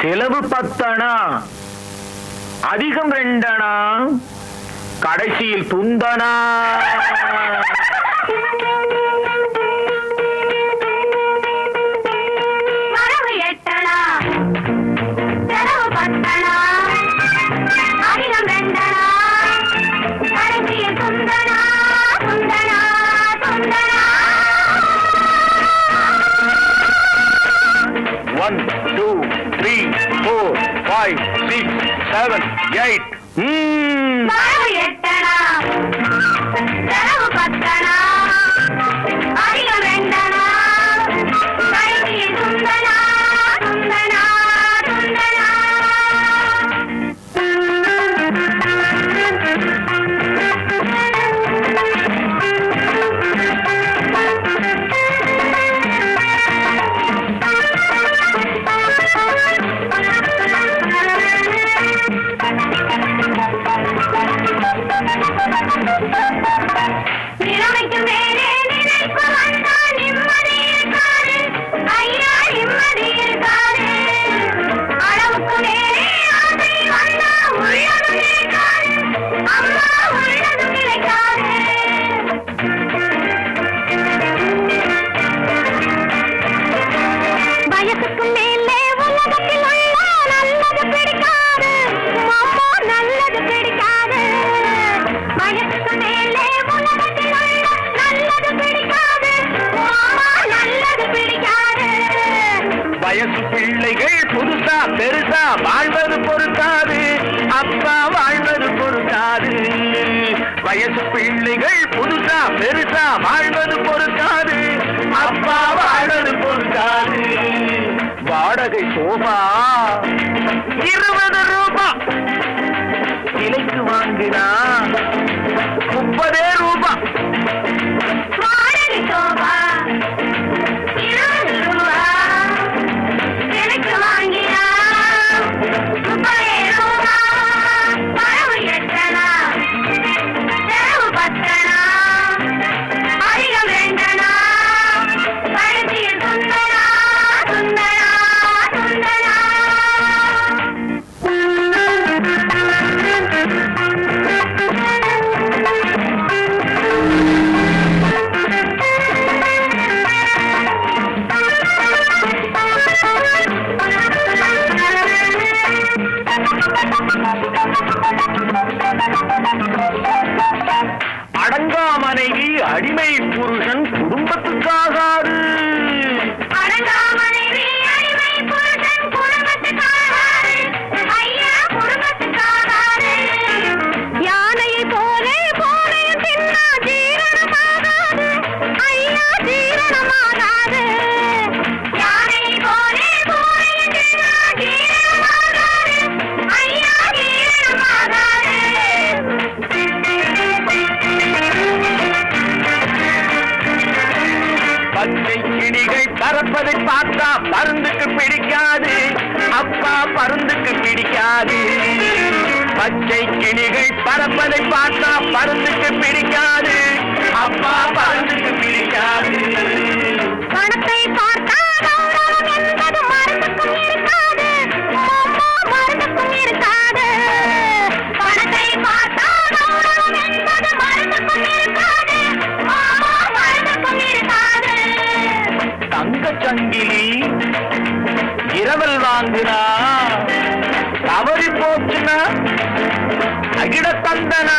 செலவு 10 அணா, அதிகம் 2 அணா, கடைசியில் துந்தனா. வரவு 8 அணா, செலவு 10 அணா, அதிகம் 2 அணா, கடைசியில் துந்தனா துந்தனா துந்தனா. 1 2 3 4 5 6 7 8. வரவு 8 அணா, செலவு 10 அணா, அதிகம் 2 அணா, கடைசியில் துந்தனா துந்தனா துந்தனா. நிலைமைக்கு மேலே நினைப்பு வந்தால் நிம்மதி இருக்காது, ஐயா நிம்மதி இருக்காது. அளவுக்கு மேலே ஆசை வந்தால் உள்ளதும் நிலைக்காது, அம்மா உள்ளதும் நிலைக்காது. வயசுக்கு மேலே உலகத்தில் உள்ள நல்லது பிடிக்காது, அம்மா நல்லது பிடிக்காது. வயசுக்கு மேலே உலகத்தில் உள்ள நல்லது பிடிக்காது, அம்மா நல்லது பிடிக்காது. வயசு பிள்ளைகள் புதுசா பெருசா வாழ்வது பொறுக்காது, அப்பா வாழ்வது பொறுக்காது. வயசு பிள்ளைகள் புதுசா பெருசா வாழ்வது பொறுக்காது, அப்பா வாழ்வது பொறுக்காது. வாடகை சோபா 20 ரூபாய், விலைக்கு வாங்கினா 30 ரூபாய். வாடகை சோபா 20 ரூபா, எனக்கு வாங்கினா 30 ரூபா. வரவு 8 அணா, செலவு 10 அணா, அதிகம் 2 அணா, கடைசியில் துந்தனா துந்தனா துந்தனா. அடங்கா மனைவி அடிமை புருஷன் குடும்பத்துக்காகாது. அடங்கா மனைவி அடிமை புருஷன் குடும்பத்துக்காகாது, ஐயா குடும்பத்துக்காகாது. யானையை போலே போலையும் தின்னா ஜீரணமாகாது, ஐயா ஜீரணமாகாது. யானையை போலே போலையும் தின்னா ஜீரணமாகாது, ஐயா ஜீரணமாகாது. பச்சை கிளிகள் பறப்பதை பார்த்தா பருந்துக்கு பிடிக்காது, அப்பா பருந்துக்கு பிடிக்காது. பச்சை கிளிகள் பறப்பதை பார்த்தா பருந்துக்கு பிடிக்காது, அப்பா பருந்துக்கு பிடிக்காது. பணத்தை பார்த்தா கௌரவம் என்பது மருந்துக்கும் இருக்காது, அம்மா மருந்துக்கும் இருக்காது. பணத்தை பார்த்தா கௌரவம் என்பது மருந்துக்கும் இருக்காது, அம்மா மருந்துக்கும் இருக்காது. தங்க சங்கிலி இரவல் வாங்கினா தவறி போச்சுன்னா அகிட தந்தனா.